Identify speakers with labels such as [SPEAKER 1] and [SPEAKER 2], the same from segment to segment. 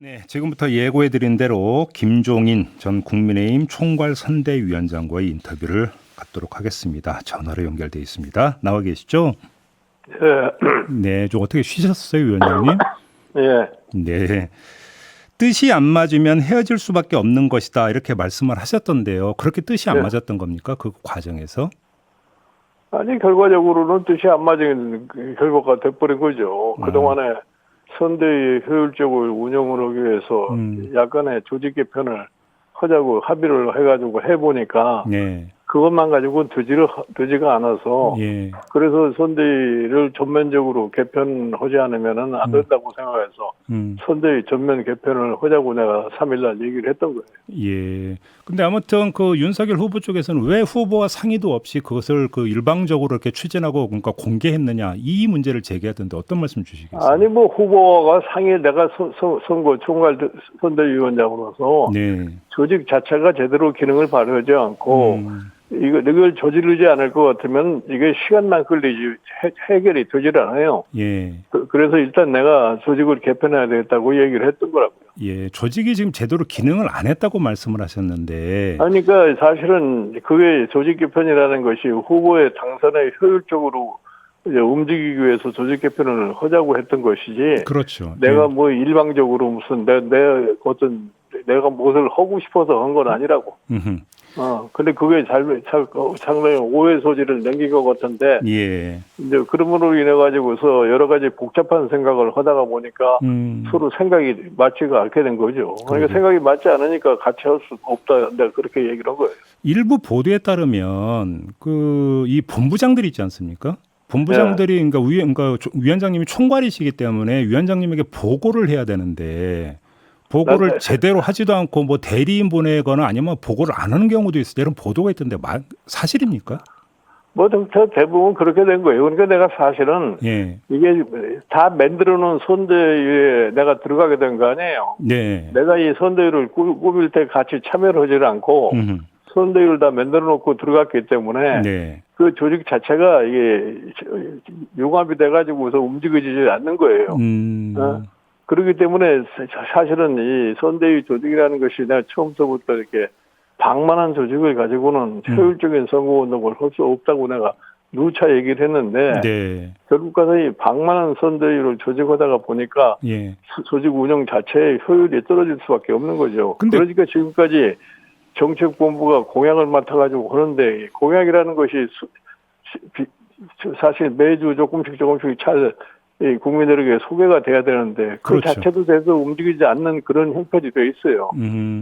[SPEAKER 1] 네, 지금부터 예고해드린 대로 김종인 전 국민의힘 총괄선대위원장과의 인터뷰를 갖도록 하겠습니다. 전화로 연결돼 있습니다. 나와 계시죠?
[SPEAKER 2] 예,
[SPEAKER 1] 네, 좀 어떻게 쉬셨어요, 위원장님?
[SPEAKER 2] 예,
[SPEAKER 1] 네, 뜻이 안 맞으면 헤어질 수밖에 없는 것이다 이렇게 말씀을 하셨던데요. 그렇게 뜻이 안
[SPEAKER 2] 예.
[SPEAKER 1] 맞았던 겁니까? 그 과정에서?
[SPEAKER 2] 아니, 결과적으로는 뜻이 안 맞은 그 결과가 돼버린 거죠. 그동안에 선대위 효율적으로 운영을 하기 위해서 약간의 조직 개편을 하자고 합의를 해가지고 해보니까
[SPEAKER 1] 네,
[SPEAKER 2] 그것만 가지고는 되지가 않아서
[SPEAKER 1] 예,
[SPEAKER 2] 그래서 선대위를 전면적으로 개편하지 않으면은 안 된다고 생각해서 선대위 전면 개편을 하자고 내가 3일날 얘기를 했던 거예요.
[SPEAKER 1] 예. 근데 아무튼 그 윤석열 후보 쪽에서는 왜 후보와 상의도 없이 그것을 그 일방적으로 이렇게 추진하고 그러니까 공개했느냐 이 문제를 제기하던데 어떤 말씀 주시겠어요?
[SPEAKER 2] 아니 뭐 후보가 상위 내가 선거 총괄 선대위원장으로서
[SPEAKER 1] 네.
[SPEAKER 2] 조직 자체가 제대로 기능을 발휘하지 않고 이걸 저지르지 않을 것 같으면 이게 시간만 끌리지 해결이 되질 않아요.
[SPEAKER 1] 예.
[SPEAKER 2] 그래서 일단 내가 조직을 개편해야 되겠다고 얘기를 했던 거라고요.
[SPEAKER 1] 예. 조직이 지금 제대로 기능을 안 했다고 말씀을 하셨는데.
[SPEAKER 2] 아니, 그러니까 사실은 그게 조직 개편이라는 것이 후보의 당선에 효율적으로 이제 움직이기 위해서 조직 개편을 하자고 했던 것이지.
[SPEAKER 1] 그렇죠.
[SPEAKER 2] 내가
[SPEAKER 1] 예.
[SPEAKER 2] 뭐 일방적으로 무슨 내가 무엇을 하고 싶어서 한 건 아니라고.
[SPEAKER 1] 음흠.
[SPEAKER 2] 근데 그게 상당히 오해 소지를 남긴 것 같은데,
[SPEAKER 1] 예.
[SPEAKER 2] 이제 그러므로 인해 가지고서 여러 가지 복잡한 생각을 하다가 보니까 서로 생각이 맞지가 않게 된 거죠. 그러니까 생각이 맞지 않으니까 같이 할 수 없다. 내가 그렇게 얘기를 한 거예요.
[SPEAKER 1] 일부 보도에 따르면 그 이 본부장들이 있지 않습니까? 본부장들이 그러니까 위원장님이 총괄이시기 때문에 위원장님에게 보고를 해야 되는데 보고를 제대로 하지도 않고 뭐 대리인 보내거나 아니면 보고를 안 하는 경우도 있어요. 이런 보도가 있던데 사실입니까?
[SPEAKER 2] 뭐 대부분 그렇게 된 거예요. 그러니까 내가 사실은
[SPEAKER 1] 예.
[SPEAKER 2] 이게 다 만들어 놓은 선대위에 내가 들어가게 된 거 아니에요.
[SPEAKER 1] 네.
[SPEAKER 2] 내가 이 선대위를 꾸밀 때 같이 참여를 하지 않고 선대위를 다 만들어 놓고 들어갔기 때문에
[SPEAKER 1] 네.
[SPEAKER 2] 그 조직 자체가 이게 융합이 돼가지고서 움직여지지 않는 거예요. 그렇기 때문에 사실은 이 선대위 조직이라는 것이 내가 처음부터 이렇게 방만한 조직을 가지고는 효율적인 선거운동을 할 수 없다고 내가 누차 얘기를 했는데
[SPEAKER 1] 네.
[SPEAKER 2] 결국 가서 이 방만한 선대위를 조직하다가 보니까
[SPEAKER 1] 예.
[SPEAKER 2] 조직 운영 자체의 효율이 떨어질 수밖에 없는 거죠.
[SPEAKER 1] 근데
[SPEAKER 2] 그러니까 지금까지 정책본부가 공약을 맡아가지고 하는데 공약이라는 것이 사실 매주 조금씩 잘 국민들에게 소개가 돼야 되는데 그
[SPEAKER 1] 그렇죠.
[SPEAKER 2] 자체도 돼서 움직이지 않는 그런 형편이 돼 있어요.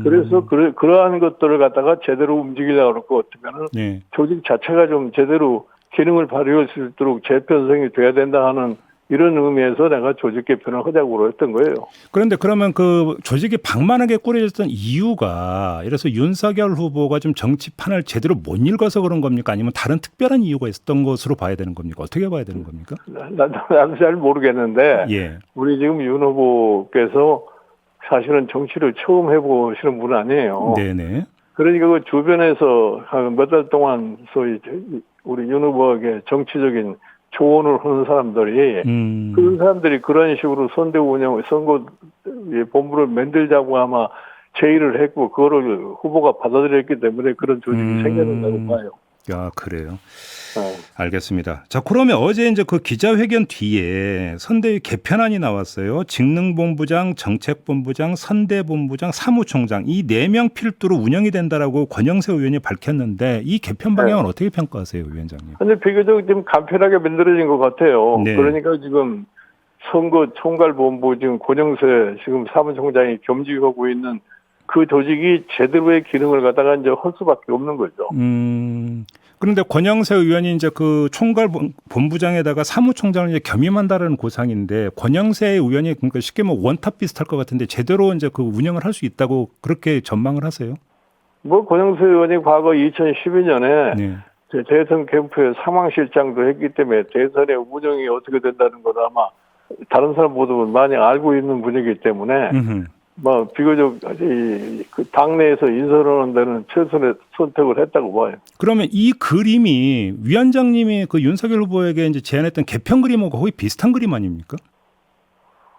[SPEAKER 2] 그래서 그러한 것들을 갖다가 제대로 움직이려고 할 것 같으면
[SPEAKER 1] 네.
[SPEAKER 2] 조직 자체가 좀 제대로 기능을 발휘할 수 있도록 재편성이 돼야 된다 하는 이런 의미에서 내가 조직 개편을 하자고 했던 거예요.
[SPEAKER 1] 그런데 그러면 그 조직이 방만하게 꾸려졌던 이유가 이래서 윤석열 후보가 좀 정치판을 제대로 못 읽어서 그런 겁니까? 아니면 다른 특별한 이유가 있었던 것으로 봐야 되는 겁니까? 어떻게 봐야 되는 겁니까?
[SPEAKER 2] 나도 잘 모르겠는데
[SPEAKER 1] 예.
[SPEAKER 2] 우리 지금 윤 후보께서 사실은 정치를 처음 해보시는 분 아니에요.
[SPEAKER 1] 네네.
[SPEAKER 2] 그러니까 그 주변에서 한 몇 달 동안 소위 우리 윤 후보에게 정치적인 조언을 하는 사람들이 그런 사람들이 그런 식으로 선대 운영 선거 본부를 만들자고 아마 제의를 했고 그거를 후보가 받아들였기 때문에 그런 조직이 생겨난다고 봐요.
[SPEAKER 1] 야, 그래요.
[SPEAKER 2] 네.
[SPEAKER 1] 알겠습니다. 자, 그러면 어제 이제 그 기자회견 뒤에 선대위 개편안이 나왔어요. 직능본부장, 정책본부장, 선대본부장, 사무총장 이 4명 필두로 운영이 된다라고 권영세 의원이 밝혔는데 이 개편 방향은 어떻게 평가하세요, 위원장님?
[SPEAKER 2] 근데 비교적 좀 간편하게 만들어진 것 같아요.
[SPEAKER 1] 네.
[SPEAKER 2] 그러니까 지금 선거 총괄본부 지금 권영세 지금 사무총장이 겸직하고 있는 그 조직이 제대로의 기능을 갖다가 이제 할 수밖에 없는 거죠.
[SPEAKER 1] 그런데 권영세 의원이 이제 그 총괄 본부장에다가 사무총장을 이제 겸임한다라는 고상인데 권영세 의원이 그러니까 쉽게 뭐 원탑 비슷할 것 같은데 제대로 이제 그 운영을 할 수 있다고 그렇게 전망을 하세요?
[SPEAKER 2] 뭐 권영세 의원이 과거 2012년에
[SPEAKER 1] 네.
[SPEAKER 2] 대선 캠프에 상황실장도 했기 때문에 대선의 운영이 어떻게 된다는 걸 아마 다른 사람보다 많이 알고 있는 분이기 때문에 뭐 비교적 그 당내에서 인선하는 데는 최선의 선택을 했다고 봐요.
[SPEAKER 1] 그러면 이 그림이 위원장님이 그 윤석열 후보에게 이제 제안했던 개편 그림하고 거의 비슷한 그림 아닙니까?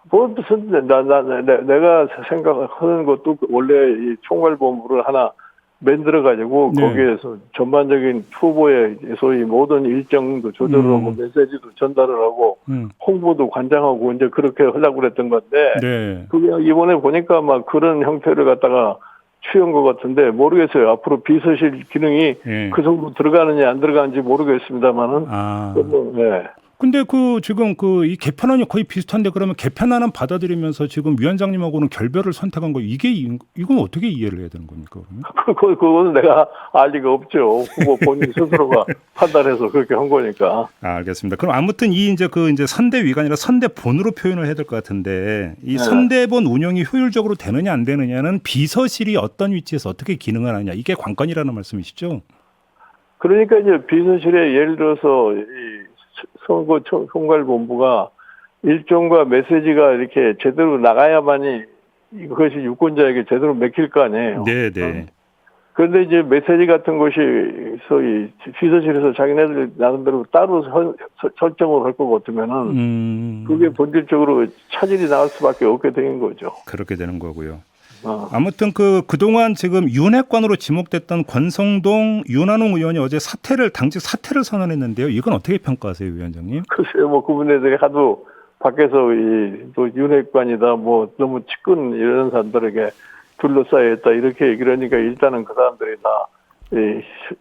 [SPEAKER 2] 뭐 무슨 내가 생각하는 것도 원래 이 총괄본부를 하나 만들어 가지고
[SPEAKER 1] 네.
[SPEAKER 2] 거기에서 전반적인 후보의 소위 모든 일정도 조절을 하고 메시지도 전달을 하고 홍보도 관장하고 이제 그렇게 하려고 그랬던 건데
[SPEAKER 1] 네.
[SPEAKER 2] 그게 이번에 보니까 막 그런 형태를 갖다가 취한 것 같은데 모르겠어요. 앞으로 비서실 기능이
[SPEAKER 1] 네.
[SPEAKER 2] 그 정도 들어가느냐 안 들어가는지 모르겠습니다만은.
[SPEAKER 1] 아.
[SPEAKER 2] 네.
[SPEAKER 1] 근데 지금 이 개편안이 거의 비슷한데 그러면 개편안은 받아들이면서 지금 위원장님하고는 결별을 선택한 거 이건 어떻게 이해를 해야 되는 겁니까? 그러면?
[SPEAKER 2] 그거는 내가 알 리가 없죠. 후보 본인 스스로가 판단해서 그렇게 한 거니까.
[SPEAKER 1] 알겠습니다. 그럼 아무튼 이제 선대위가 아니라 선대본으로 표현을 해야 될 것 같은데 이
[SPEAKER 2] 네.
[SPEAKER 1] 선대본 운영이 효율적으로 되느냐 안 되느냐는 비서실이 어떤 위치에서 어떻게 기능을 하느냐 이게 관건이라는 말씀이시죠?
[SPEAKER 2] 그러니까 이제 비서실에 예를 들어서 이 선거 총괄본부가 일정과 메시지가 이렇게 제대로 나가야만이 이것이 유권자에게 제대로 맥힐 거 아니에요.
[SPEAKER 1] 네.
[SPEAKER 2] 그런데 이제 메시지 같은 것이 소위 비서실에서 자기네들 나름대로 따로 설정을 할 것 같으면은 그게 본질적으로 차질이 나올 수밖에 없게 되는 거죠.
[SPEAKER 1] 그렇게 되는 거고요. 아무튼 그동안 지금 윤핵관으로 지목됐던 권성동, 윤한홍 의원이 어제 당직 사퇴를 선언했는데요. 이건 어떻게 평가하세요, 위원장님?
[SPEAKER 2] 글쎄요, 뭐 그분들이 하도 밖에서 또 윤핵관이다, 뭐 너무 측근 이런 사람들에게 둘러싸여 있다 이렇게 얘기를 하니까 일단은 그 사람들이 다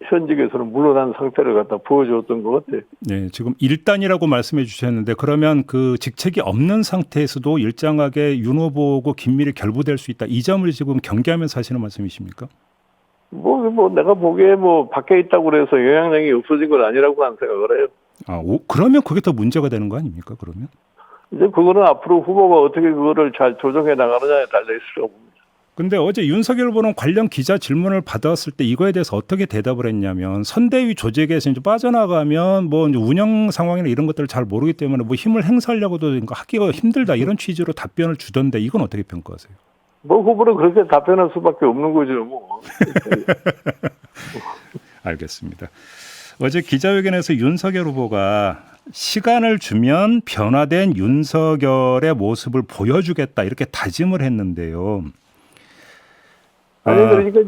[SPEAKER 2] 현직에서는 물러난 상태를 갖다 보여줬던 것 같아요.
[SPEAKER 1] 네, 지금 일단이라고 말씀해 주셨는데 그러면 그 직책이 없는 상태에서도 일정하게 윤 후보하고 긴밀히 결부될 수 있다. 이 점을 지금 경계하면서 하시는 말씀이십니까?
[SPEAKER 2] 뭐 내가 보기에 뭐 밖에 있다고 그래서 영향력이 없어진 건 아니라고 하는 생각을 해요.
[SPEAKER 1] 그러면 그게 더 문제가 되는 거 아닙니까? 그러면?
[SPEAKER 2] 이제 그거는 앞으로 후보가 어떻게 그거를 잘 조정해 나가느냐에 달려 있을 거고.
[SPEAKER 1] 근데 어제 윤석열 후보는 관련 기자 질문을 받았을 때 이거에 대해서 어떻게 대답을 했냐면 선대위 조직에서 이제 빠져나가면 뭐 이제 운영 상황이나 이런 것들을 잘 모르기 때문에 뭐 힘을 행사하려고도 하기가 힘들다 이런 취지로 답변을 주던데 이건 어떻게 평가하세요?
[SPEAKER 2] 뭐 후보는 그렇게 답변할 수밖에 없는 거죠, 뭐.
[SPEAKER 1] 알겠습니다. 어제 기자회견에서 윤석열 후보가 시간을 주면 변화된 윤석열의 모습을 보여주겠다 이렇게 다짐을 했는데요.
[SPEAKER 2] 아니 그러니까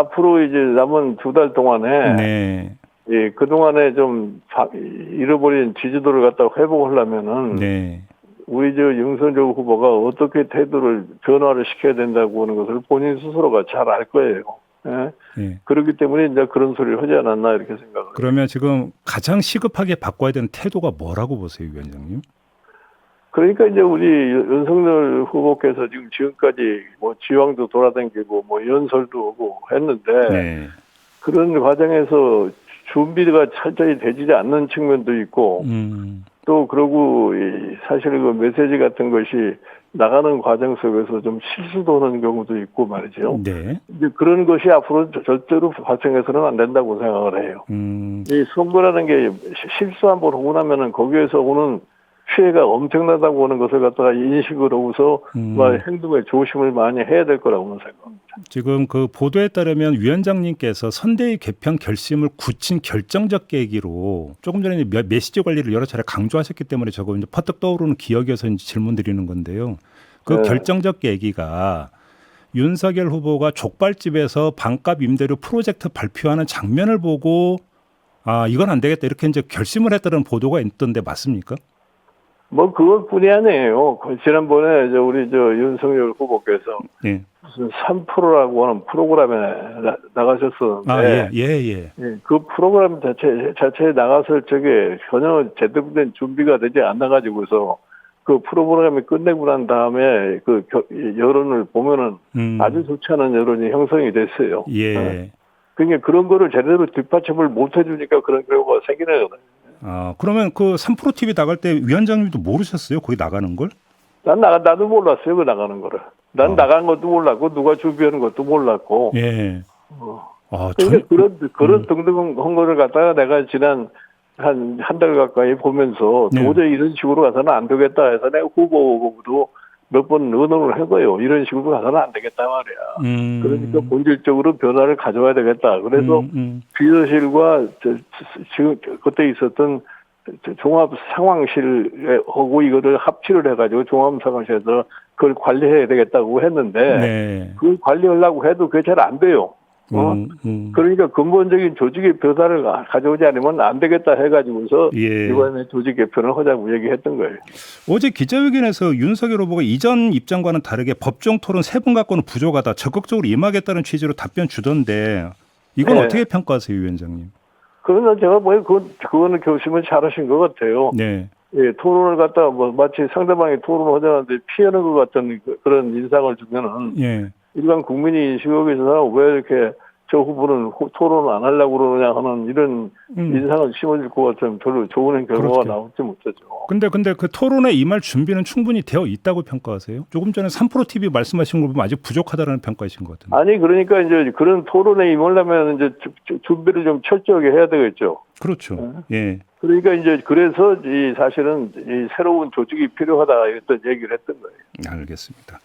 [SPEAKER 2] 앞으로 이제 남은 2달 동안에 그 동안에 좀 잃어버린 지지도를 갖다 회복하려면은 우리 윤석열 후보가 어떻게 태도를 변화를 시켜야 된다고 하는 것을 본인 스스로가 잘 알 거예요. 그렇기 때문에 이제 그런 소리를 하지 않았나 이렇게 생각을.
[SPEAKER 1] 그러면 지금 가장 시급하게 바꿔야 되는 태도가 뭐라고 보세요, 위원장님?
[SPEAKER 2] 그러니까 이제 우리 윤석열 후보께서 지금까지 뭐 지방도 돌아다니고 뭐 연설도 하고 했는데 그런 과정에서 준비가 철저히 되지 않는 측면도 있고 또 그러고 사실 그 메시지 같은 것이 나가는 과정 속에서 좀 실수도 하는 경우도 있고 말이죠. 이제 그런 것이 앞으로 절대로 발생해서는 안 된다고 생각을 해요. 이 선거라는 게 실수 한번 하고 나면은 거기에서 오는 피해가 엄청나다고 하는 것을 갖다가 인식을 하고서 행동에 조심을 많이 해야 될 거라고 생각합니다.
[SPEAKER 1] 지금 그 보도에 따르면 위원장님께서 선대위 개편 결심을 굳힌 결정적 계기로 조금 전에 메시지 관리를 여러 차례 강조하셨기 때문에 저거 이제 퍼뜩 떠오르는 기억에서 이제 질문 드리는 건데요. 그 결정적 계기가 윤석열 후보가 족발집에서 반값 임대료 프로젝트 발표하는 장면을 보고 이건 안 되겠다 이렇게 이제 결심을 했다는 보도가 있던데 맞습니까?
[SPEAKER 2] 뭐 그것뿐이 아니에요. 지난번에 우리 윤석열 후보께서 무슨 3%라고 하는 프로그램에 나가셨었는데 그 프로그램 자체에 나갔을 적에 전혀 제대로 된 준비가 되지 않아 가지고서 그 프로그램이 끝내고 난 다음에 그 여론을 보면은 아주 좋지 않은 여론이 형성이 됐어요. 그러니까 그런 거를 제대로 뒷받침을 못 해주니까 그런 경우가 생기는 거예요.
[SPEAKER 1] 그러면 그 3프로 TV 나갈 때 위원장님도 모르셨어요? 거기 나가는 걸?
[SPEAKER 2] 나도 몰랐어요. 그 나가는 거를. 난 나간 것도 몰랐고 누가 준비하는 것도 몰랐고. 그러니까 그런 등등한 거를 갖다가 내가 지난 한 달 가까이 보면서 도저히 이런 식으로 가서는 안 되겠다 해서 내가 후보도 몇 번 의논을 해봐요. 이런 식으로 가서는 안 되겠다 말이야. 그러니까 본질적으로 변화를 가져와야 되겠다. 그래서 비서실과 지금 그때 있었던 종합 상황실에 하고 이거를 합치를 해가지고 종합 상황실에서 그걸 관리해야 되겠다고 했는데
[SPEAKER 1] 네.
[SPEAKER 2] 그걸 관리하려고 해도 그게 잘 안 돼요. 그러니까 근본적인 조직의 변화를 가져오지 않으면 안 되겠다 해가지고서
[SPEAKER 1] 예.
[SPEAKER 2] 이번에 조직 개편을 하자고 얘기했던 거예요.
[SPEAKER 1] 어제 기자회견에서 윤석열 후보가 이전 입장과는 다르게 법정 토론 3분 갖고는 부족하다. 적극적으로 임하겠다는 취지로 답변 주던데 이건
[SPEAKER 2] 네.
[SPEAKER 1] 어떻게 평가하세요, 위원장님?
[SPEAKER 2] 그러나 제가 그거는 교심을 잘하신 것 같아요.
[SPEAKER 1] 네.
[SPEAKER 2] 예, 토론을 갖다가 마치 상대방이 토론을 하자는데 피하는 것 같은 그런 인상을 주면은
[SPEAKER 1] 예.
[SPEAKER 2] 일반 국민이 인식하기에서 왜 이렇게 저 후보는 토론을 안 하려고 그러느냐 하는 이런 인상을 심어줄 것 같으면 별로 좋은 결과가
[SPEAKER 1] 그렇게.
[SPEAKER 2] 나올지 못하죠.
[SPEAKER 1] 근데 그 토론에 임할 준비는 충분히 되어 있다고 평가하세요? 조금 전에 3프로TV 말씀하신 걸 보면 아직 부족하다는 평가이신 것 같은데.
[SPEAKER 2] 아니 그러니까 이제 그런 토론에 임하려면 이제 준비를 좀 철저하게 해야 되겠죠.
[SPEAKER 1] 그렇죠. 예.
[SPEAKER 2] 그러니까 이제 그래서 사실은 이 새로운 조직이 필요하다 이랬던 얘기를 했던 거예요.
[SPEAKER 1] 알겠습니다.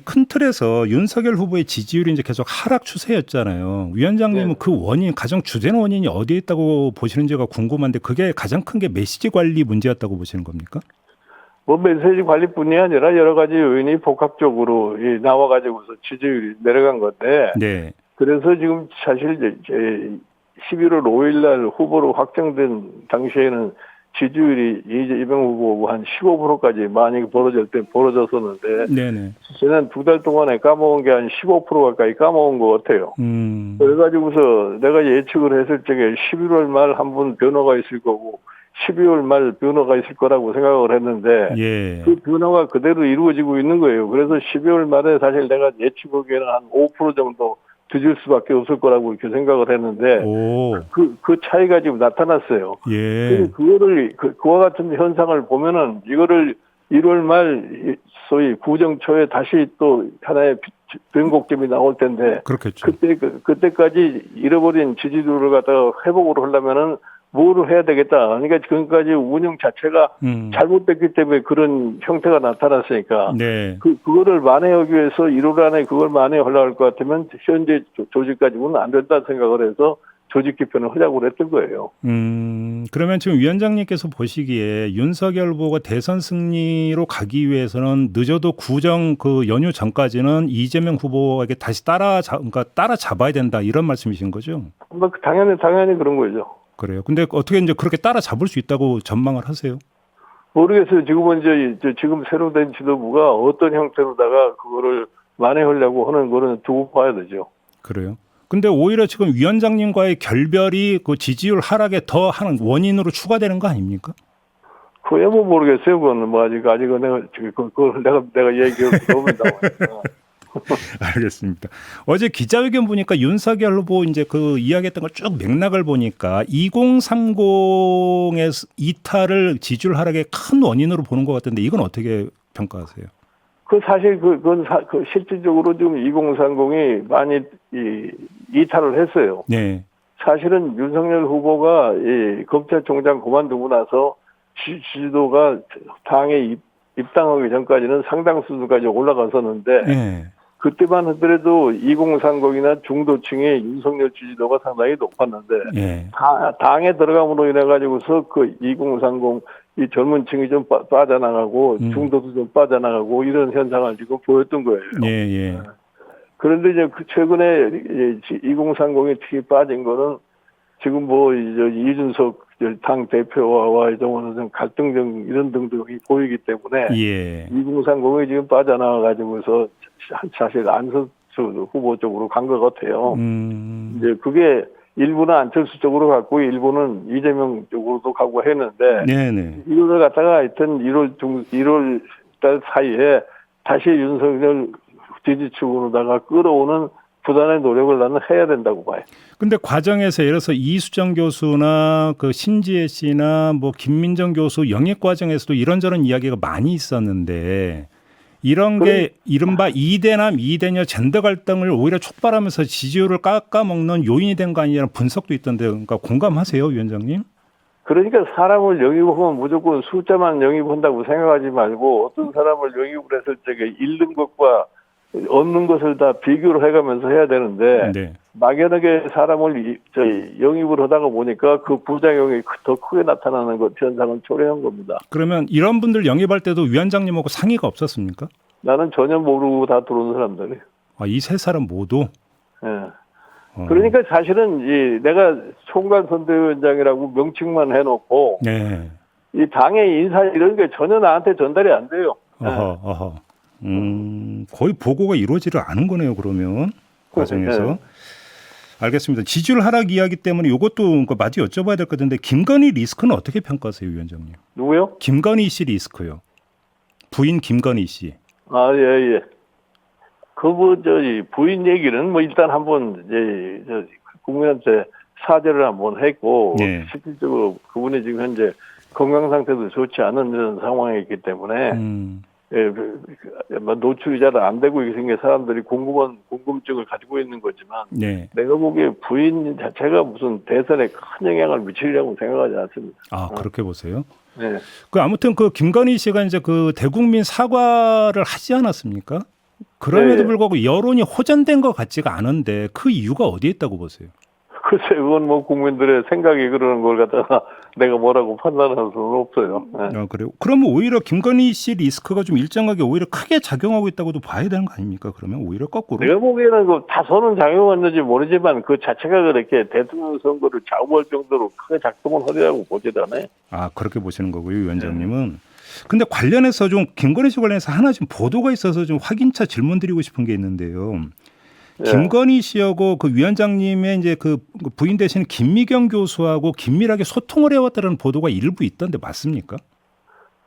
[SPEAKER 1] 큰 틀에서 윤석열 후보의 지지율이 이제 계속 하락 추세였잖아요. 위원장님은
[SPEAKER 2] 네.
[SPEAKER 1] 그 원인, 가장 주된 원인이 어디에 있다고 보시는지가 궁금한데 그게 가장 큰 게 메시지 관리 문제였다고 보시는 겁니까?
[SPEAKER 2] 메시지 관리뿐이 아니라 여러 가지 요인이 복합적으로 나와가지고서 지지율이 내려간 건데.
[SPEAKER 1] 네.
[SPEAKER 2] 그래서 지금 사실 이제 11월 5일 날 후보로 확정된 당시에는 지지율이 이재명 후보하고 한 15%까지 많이 벌어졌었는데
[SPEAKER 1] 네네.
[SPEAKER 2] 지난 2달 동안에 까먹은 게 한 15% 가까이 까먹은 것 같아요. 그래가지고서 내가 예측을 했을 적에 11월 말 한 번 변화가 있을 거고 12월 말 변화가 있을 거라고 생각을 했는데
[SPEAKER 1] 예.
[SPEAKER 2] 그 변화가 그대로 이루어지고 있는 거예요. 그래서 12월 말에 사실 내가 예측하기에는 한 5% 정도 뒤질 수밖에 없을 거라고 이렇게 생각을 했는데 그 차이가 지금 나타났어요.
[SPEAKER 1] 예.
[SPEAKER 2] 그거를 그와 같은 현상을 보면은 이거를 1월 말 소위 구정초에 다시 또 하나의 변곡점이 나올 텐데
[SPEAKER 1] 그렇겠죠.
[SPEAKER 2] 그때까지 잃어버린 지지도를 갖다가 회복을 하려면은 뭐를 해야 되겠다. 그러니까 지금까지 운영 자체가 잘못됐기 때문에 그런 형태가 나타났으니까
[SPEAKER 1] 네.
[SPEAKER 2] 그거를 만회하기 위해서 1월 안에 그걸 만회하려고 할 것 같으면 현재 조직 가지고는 안 된다 생각을 해서 조직 개편을 하자고 그랬던 거예요.
[SPEAKER 1] 그러면 지금 위원장님께서 보시기에 윤석열 후보가 대선 승리로 가기 위해서는 늦어도 구정 그 연휴 전까지는 이재명 후보에게 다시 따라잡아야 된다 이런 말씀이신 거죠?
[SPEAKER 2] 당연히 그런 거죠.
[SPEAKER 1] 그래요. 근데 어떻게 이제 그렇게 따라잡을 수 있다고 전망을 하세요?
[SPEAKER 2] 모르겠어요. 지금은 지금 새로 된 지도부가 어떤 형태로다가 그거를 만회하려고 하는 거는 두고 봐야 되죠.
[SPEAKER 1] 그래요. 근데 오히려 지금 위원장님과의 결별이 그 지지율 하락에 더 하는 원인으로 추가되는 거 아닙니까?
[SPEAKER 2] 그야 모르겠어요. 그거는 아직은 내가 얘기할 수 없다.
[SPEAKER 1] 알겠습니다. 어제 기자회견 보니까 윤석열 후보 이제 그 이야기했던 걸 쭉 맥락을 보니까 2030의 이탈을 지지율 하락의 큰 원인으로 보는 것 같은데 이건 어떻게 평가하세요?
[SPEAKER 2] 사실 그건 실질적으로 지금 2030이 많이 이탈을 했어요.
[SPEAKER 1] 네.
[SPEAKER 2] 사실은 윤석열 후보가 검찰총장 그만두고 나서 지지도가 당에 입당하기 전까지는 상당 수준까지 올라갔었는데
[SPEAKER 1] 네.
[SPEAKER 2] 그때만 하더라도 2030이나 중도층의 윤석열 지지도가 상당히 높았는데
[SPEAKER 1] 네.
[SPEAKER 2] 당에 들어감으로 인해 가지고서 그 2030 이 젊은 층이 좀 빠져나가고 중도도 좀 빠져나가고 이런 현상을 지금 보였던 거예요.
[SPEAKER 1] 예.
[SPEAKER 2] 그런데 이제 최근에 2030이 특히 빠진 거는 지금 이준석 당 대표와의 어느 갈등 등 이런 등등이 보이기 때문에 2030이 지금 빠져나와 가지고서 사실 안철수 후보 쪽으로 간 것 같아요. 이제 그게 일부는 안철수 쪽으로 갔고 일부는 이재명 쪽으로도 가고 했는데 이걸 갖다가 하여튼 1월 달 사이에 다시 윤석열 지지층으로다가 끌어오는 부단의 노력을 나는 해야 된다고 봐요.
[SPEAKER 1] 근데 과정에서 예를 들어서 이수정 교수나 그 신지혜 씨나 뭐 김민정 교수 영입 과정에서도 이런저런 이야기가 많이 있었는데 이런 게 이른바 이대남 이대녀 젠더 갈등을 오히려 촉발하면서 지지율을 깎아먹는 요인이 된 거 아니냐는 분석도 있던데 그러니까 공감하세요, 위원장님?
[SPEAKER 2] 그러니까 사람을 영입하면 무조건 숫자만 영입한다고 생각하지 말고 어떤 사람을 영입을 했을 적에 잃는 것과 얻는 것을 다 비교를 해가면서 해야 되는데 막연하게 사람을 영입을 하다가 보니까 그 부작용이 더 크게 나타나는 것 현상을 초래한 겁니다.
[SPEAKER 1] 그러면 이런 분들 영입할 때도 위원장님하고 상의가 없었습니까?
[SPEAKER 2] 나는 전혀 모르고 다 들어온 사람들이.
[SPEAKER 1] 아, 이 세 사람 모두?
[SPEAKER 2] 예. 그러니까 사실은 내가 총괄 선대위원장이라고 명칭만 해놓고
[SPEAKER 1] 네.
[SPEAKER 2] 이 당의 인사 이런 게 전혀 나한테 전달이 안 돼요.
[SPEAKER 1] 어허. 거의 보고가 이루어지를 않은 거네요. 그러면 과정에서.
[SPEAKER 2] 네.
[SPEAKER 1] 알겠습니다. 지지율 하락 이야기 때문에 이것도 마저 여쭤봐야 될 것 같은데 김건희 리스크는 어떻게 평가하세요, 위원장님?
[SPEAKER 2] 누구요?
[SPEAKER 1] 김건희 씨 리스크요. 부인 김건희 씨.
[SPEAKER 2] 아, 예. 부인 얘기는 뭐 일단 한번 국민한테 사죄를 한번 했고
[SPEAKER 1] 네.
[SPEAKER 2] 실질적으로 그분이 지금 현재 건강 상태도 좋지 않은 이런 상황이기 때문에 노출이 잘 안 되고 있는 게 사람들이 궁금증을 가지고 있는 거지만
[SPEAKER 1] 네.
[SPEAKER 2] 내가 보기에 부인 자체가 무슨 대선에 큰 영향을 미치려고 생각하지 않습니다.
[SPEAKER 1] 아, 그렇게 보세요?
[SPEAKER 2] 네.
[SPEAKER 1] 아무튼 김건희 씨가 이제 대국민 사과를 하지 않았습니까? 그럼에도
[SPEAKER 2] 네.
[SPEAKER 1] 불구하고 여론이 호전된 것 같지가 않은데 그 이유가 어디에 있다고 보세요?
[SPEAKER 2] 글쎄, 그건 뭐 국민들의 생각이 그러는 걸 갖다가 내가 뭐라고 판단할 수는 없어요. 네.
[SPEAKER 1] 그래요? 그러면 오히려 김건희 씨 리스크가 좀 일정하게 오히려 크게 작용하고 있다고도 봐야 되는 거 아닙니까? 그러면 오히려 거꾸로?
[SPEAKER 2] 내가 보기에는 다소는 작용했는지 모르지만 그 자체가 그렇게 대통령 선거를 좌우할 정도로 크게 작동을 하리라고 보지도 않아요.
[SPEAKER 1] 아, 그렇게 보시는 거고요, 위원장님은. 근데 관련해서 좀 김건희 씨 관련해서 하나 좀 보도가 있어서 좀 확인차 질문 드리고 싶은 게 있는데요.
[SPEAKER 2] 네.
[SPEAKER 1] 김건희 씨하고 위원장님의 이제 부인 되시는 김미경 교수하고 긴밀하게 소통을 해왔다는 보도가 일부 있던데 맞습니까?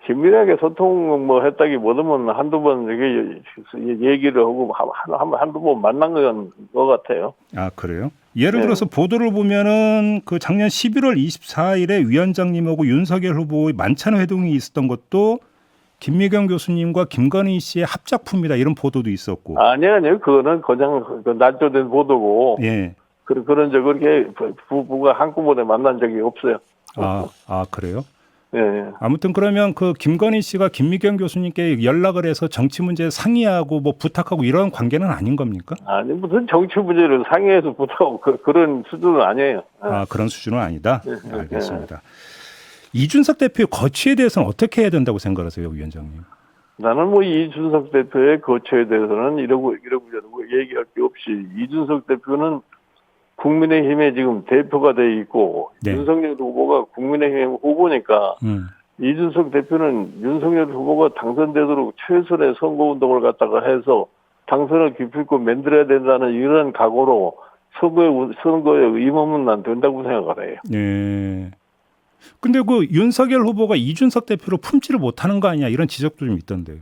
[SPEAKER 2] 긴밀하게 소통 했다기보다는 한두 번 얘기를 하고 한두 번 만난 것 같아요.
[SPEAKER 1] 아, 그래요? 예를 들어서 보도를 보면은 작년 11월 24일에 위원장님하고 윤석열 후보의 만찬 회동이 있었던 것도 김미경 교수님과 김건희 씨의 합작품이다 이런 보도도 있었고.
[SPEAKER 2] 아니요. 그거는 그냥 날조된 보도고.
[SPEAKER 1] 예.
[SPEAKER 2] 그런 그렇게 부부가 한꺼번에 만난 적이 없어요.
[SPEAKER 1] 아, 그래요?
[SPEAKER 2] 예.
[SPEAKER 1] 아무튼 그러면 김건희 씨가 김미경 교수님께 연락을 해서 정치 문제 상의하고 부탁하고 이런 관계는 아닌 겁니까?
[SPEAKER 2] 아니, 무슨 정치 문제를 상의해서 부탁하고 그런 수준은 아니에요.
[SPEAKER 1] 아, 그런 수준은 아니다. 알겠습니다. 이준석 대표의 거취에 대해서는 어떻게 해야 된다고 생각하세요, 위원장님?
[SPEAKER 2] 나는 이준석 대표의 거취에 대해서는 이러고 얘기할 게 없이 이준석 대표는 국민의힘에 지금 대표가 돼 있고 윤석열 후보가 국민의힘 후보니까 이준석 대표는 윤석열 후보가 당선되도록 최선의 선거운동을 갖다가 해서 당선을 기필코 만들어야 된다는 이런 각오로 선거에 임하면 안 된다고 생각을 해요.
[SPEAKER 1] 네. 근데 윤석열 후보가 이준석 대표로 품지를 못하는 거 아니야 이런 지적도 좀 있던데요.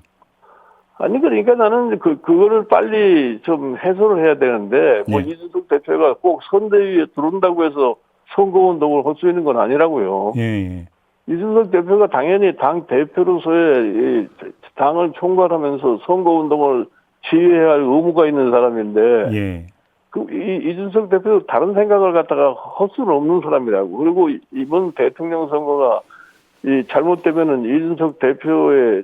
[SPEAKER 2] 아니 그러니까 나는 그거를 빨리 좀 해소를 해야 되는데 이준석 대표가 꼭 선대위에 들어온다고 해서 선거운동을 할 수 있는 건 아니라고요.
[SPEAKER 1] 예.
[SPEAKER 2] 이준석 대표가 당연히 당 대표로서의 당을 총괄하면서 선거운동을 지휘해야 할 의무가 있는 사람인데 이준석 대표 다른 생각을 갖다가 할 수는 없는 사람이라고. 그리고 이번 대통령 선거가 잘못되면은 이준석 대표의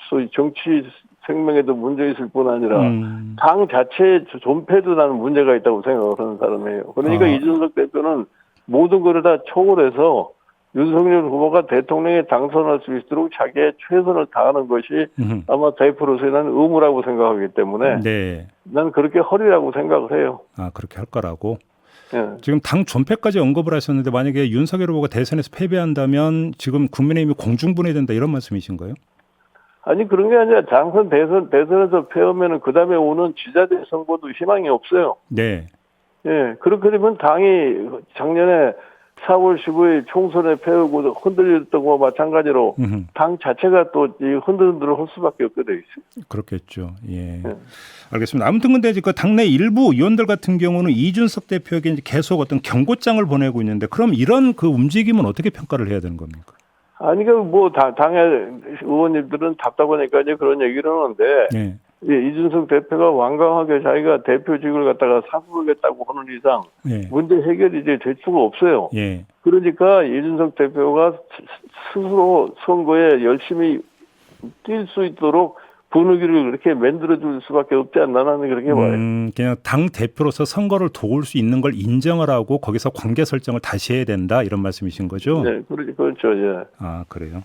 [SPEAKER 2] 소위 정치 생명에도 문제 있을 뿐 아니라 당 자체에 존폐도 나는 문제가 있다고 생각을 하는 사람이에요. 그러니까 이준석 대표는 모든 것을 다 초월해서 윤석열 후보가 대통령에 당선할 수 있도록 자기의 최선을 다하는 것이 아마 대표로서의 난 의무라고 생각하기 때문에 난 그렇게 하리라고 생각을 해요.
[SPEAKER 1] 아, 그렇게 할 거라고?
[SPEAKER 2] 예.
[SPEAKER 1] 지금 당 존폐까지 언급을 하셨는데 만약에 윤석열 후보가 대선에서 패배한다면 지금 국민의힘이 공중분해된다 이런 말씀이신가요?
[SPEAKER 2] 아니 그런 게 아니라 대선에서 패하면은 그 다음에 오는 지자체 선거도 희망이 없어요.
[SPEAKER 1] 네.
[SPEAKER 2] 예, 그렇게 되면 당이 작년에 4월 15일 총선에 패하고 흔들렸던 거와 마찬가지로 당 자체가 또 흔들흔들을 할 수밖에 없게 돼 있어요.
[SPEAKER 1] 그렇겠죠. 예. 알겠습니다. 아무튼 근데 당내 일부 의원들 같은 경우는 이준석 대표에게 이제 계속 어떤 경고장을 보내고 있는데 그럼 이런 움직임은 어떻게 평가를 해야 되는 겁니까?
[SPEAKER 2] 아니 당의 의원님들은 답답하니까 이제 그런 얘기를 하는데 이준석 대표가 완강하게 자기가 대표직을 갖다가 사수하겠다고 하는 이상 문제 해결이 이제 될 수가 없어요. 그러니까 이준석 대표가 스스로 선거에 열심히 뛸 수 있도록 분위기를 그렇게 만들어줄 수밖에 없지 않나 나는 그렇게 봐요.
[SPEAKER 1] 그냥 당 대표로서 선거를 도울 수 있는 걸 인정을 하고 거기서 관계 설정을 다시 해야 된다 이런 말씀이신 거죠?
[SPEAKER 2] 네, 그렇죠. 예.
[SPEAKER 1] 아, 그래요.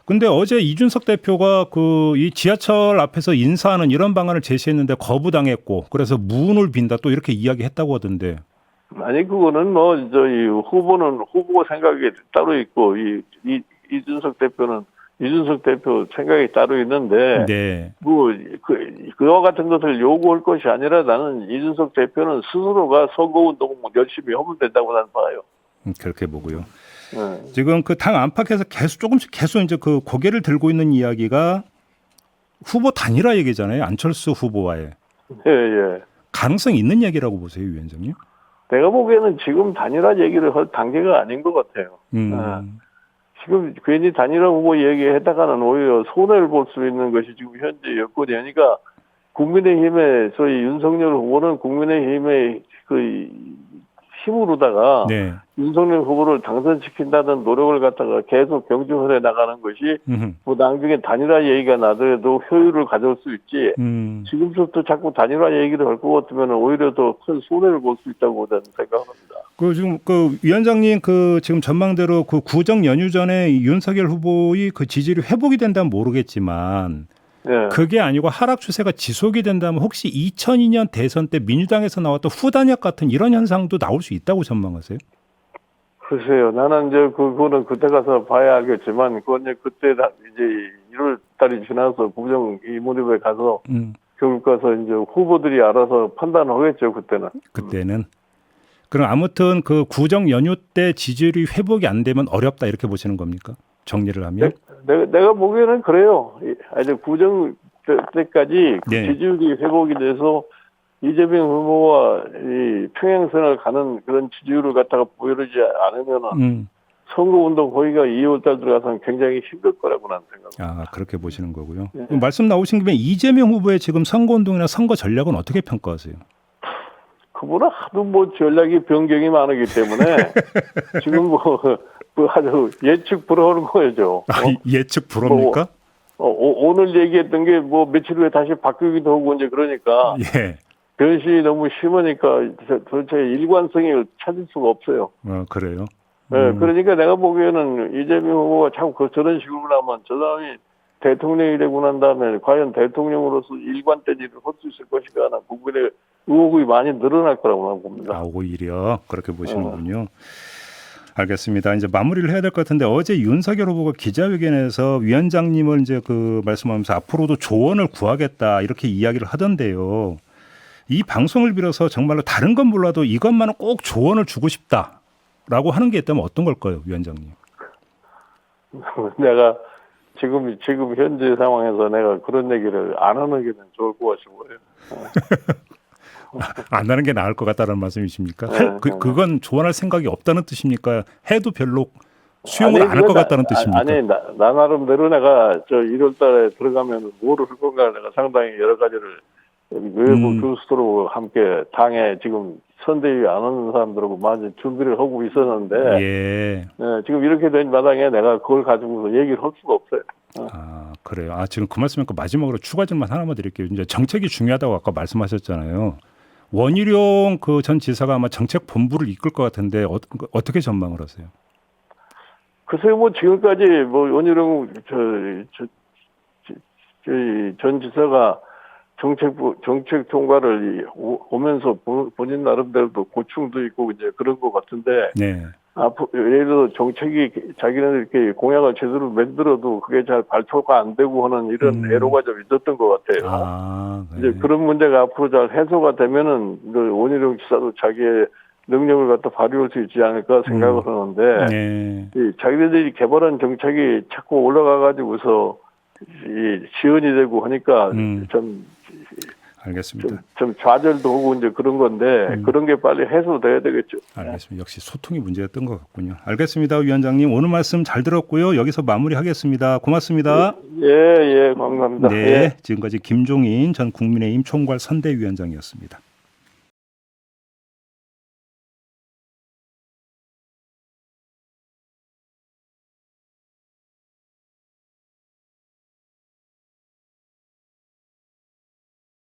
[SPEAKER 1] 근데 어제 이준석 대표가 그 이 지하철 앞에서 인사하는 이런 방안을 제시했는데 거부당했고 그래서 무운을 빈다 또 이렇게 이야기했다고 하던데.
[SPEAKER 2] 아니 그거는 뭐 저희 후보는 후보 생각이 따로 있고 이준석 대표는 이준석 대표 생각이 따로 있는데
[SPEAKER 1] 네.
[SPEAKER 2] 뭐 그와 같은 것을 요구할 것이 아니라 나는 이준석 대표는 스스로가 선거운동 열심히 하면 된다고 나는 봐요.
[SPEAKER 1] 그렇게 보고요.
[SPEAKER 2] 네.
[SPEAKER 1] 지금 그 당 안팎에서 조금씩 이제 그 고개를 들고 있는 이야기가 후보 단일화 얘기잖아요. 안철수 후보와의.
[SPEAKER 2] 예.
[SPEAKER 1] 가능성이 있는 얘기라고 보세요, 위원장님?
[SPEAKER 2] 내가 보기에는 지금 단일화 얘기를 할 단계가 아닌 것 같아요. 지금 괜히 단일화 후보 얘기했다가는 오히려 손해를 볼 수 있는 것이 지금 현재 여건이 아니까 국민의힘의 소위 윤석열 후보는 국민의힘의 그 힘으로다가
[SPEAKER 1] 네.
[SPEAKER 2] 윤석열 후보를 당선시킨다는 노력을 갖다가 계속 경중을 해 나가는 것이 뭐 나중에 단일화 얘기가 나더라도 효율을 가져올 수 있지. 지금부터 자꾸 단일화 얘기를 할 것 같으면 오히려 더 큰 손해를 볼 수 있다고 저는 생각합니다.
[SPEAKER 1] 그 지금 그 위원장님 그 지금 전망대로 그 구정 연휴 전에 윤석열 후보의 그 지지율이 회복이 된다면 모르겠지만
[SPEAKER 2] 예.
[SPEAKER 1] 그게 아니고 하락 추세가 지속이 된다면 혹시 2002년 대선 때 민주당에서 나왔던 후단협 같은 이런 현상도 나올 수 있다고 전망하세요?
[SPEAKER 2] 글쎄요. 나는 이제 그거는 그때 가서 봐야 알겠지만 그건 이제 그때 이제 1월 달이 지나서 구정 이 무렵에 가서 결국 가서 이제 후보들이 알아서 판단하겠죠. 그때는.
[SPEAKER 1] 그럼 아무튼 그 구정 연휴 때 지지율이 회복이 안 되면 어렵다 이렇게 보시는 겁니까? 정리를 하면?
[SPEAKER 2] 내가 보기에는 그래요. 아주 구정 때까지 그
[SPEAKER 1] 네.
[SPEAKER 2] 지지율이 회복이 돼서 이재명 후보와 이 평행선을 가는 그런 지지율을 갖다가 보여주지 않으면은 선거운동 거기가 2월달 들어가서는 굉장히 힘들 거라고 나는 생각합니다.
[SPEAKER 1] 아, 그렇게 보시는 거고요.
[SPEAKER 2] 네.
[SPEAKER 1] 말씀 나오신 김에 이재명 후보의 지금 선거운동이나 선거 전략은 어떻게 평가하세요?
[SPEAKER 2] 그분은 하도 뭐 전략이 변경이 많기 때문에 지금 뭐 아주 예측 불허하는 거죠.
[SPEAKER 1] 예측 불허입니까?
[SPEAKER 2] 오늘 얘기했던 게 뭐 며칠 후에 다시 바뀌기도 하고 이제 그러니까
[SPEAKER 1] 예.
[SPEAKER 2] 변신이 너무 심하니까 도대체 일관성을 찾을 수가 없어요.
[SPEAKER 1] 그래요?
[SPEAKER 2] 네, 그러니까 내가 보기에는 이재명 후보가 자꾸 저런 식으로 하면 저 사람이 대통령이 되고 난 다음에 과연 대통령으로서 일관된 일을 할 수 있을 것인가 하는 국민의 의혹이 많이 늘어날 거라고 나는 봅니다.
[SPEAKER 1] 오히려 그렇게 보시는군요. 알겠습니다. 이제 마무리를 해야 될 것 같은데 어제 윤석열 후보가 기자회견에서 위원장님을 이제 그 말씀하면서 앞으로도 조언을 구하겠다 이렇게 이야기를 하던데요. 이 방송을 빌어서 정말로 다른 건 몰라도 이것만은 꼭 조언을 주고 싶다라고 하는 게 있다면 어떤 걸까요, 위원장님?
[SPEAKER 2] 내가 지금 현재 상황에서 내가 그런 얘기를 안 하는 게 좋을 것 같고요.
[SPEAKER 1] 안 하는 게 나을 것 같다는 말씀이십니까? 그건 조언할 생각이 없다는 뜻입니까? 해도 별로 수용을 안 할 것 같다는 뜻입니까?
[SPEAKER 2] 아니, 나 나름대로 내가 1월 달에 들어가면 뭐를 할 건가 내가 상당히 여러 가지를 외부 교수들하고 함께 당에 지금 선대위 안 하는 사람들하고 많이 준비를 하고 있었는데
[SPEAKER 1] 예.
[SPEAKER 2] 네, 지금 이렇게 된 마당에 내가 그걸 가지고서 얘기를 할 수가 없어요.
[SPEAKER 1] 아, 그래요. 지금 그 말씀이니까 마지막으로 추가 질문 하나만 드릴게요. 이제 정책이 중요하다고 아까 말씀하셨잖아요. 원희룡 그 전 지사가 아마 정책 본부를 이끌 것 같은데 어떻게 전망을 하세요?
[SPEAKER 2] 글쎄요, 뭐 지금까지 뭐 원희룡 전 지사가 정책 통과를 오면서 본인 나름대로도 고충도 있고 이제 그런 것 같은데.
[SPEAKER 1] 네.
[SPEAKER 2] 앞으로 예를 들어 정책이 자기네들 이렇게 공약을 제대로 만들어도 그게 잘 발표가 안 되고 하는 이런 애로가 좀 있었던 것 같아요.
[SPEAKER 1] 네.
[SPEAKER 2] 이제 그런 문제가 앞으로 잘 해소가 되면은 원희룡 지사도 자기의 능력을 갖다 발휘할 수 있지 않을까 생각을 하는데
[SPEAKER 1] 네.
[SPEAKER 2] 자기네들이 개발한 정책이 자꾸 올라가가지고서 지연이 되고 하니까 좀
[SPEAKER 1] 알겠습니다.
[SPEAKER 2] 좀 좌절도 하고 이제 그런 건데 그런 게 빨리 해소돼야 되겠죠.
[SPEAKER 1] 알겠습니다. 역시 소통이 문제였던 것 같군요. 알겠습니다, 위원장님. 오늘 말씀 잘 들었고요. 여기서 마무리하겠습니다. 고맙습니다.
[SPEAKER 2] 예, 감사합니다.
[SPEAKER 1] 네, 지금까지 김종인 전 국민의힘 총괄 선대위원장이었습니다.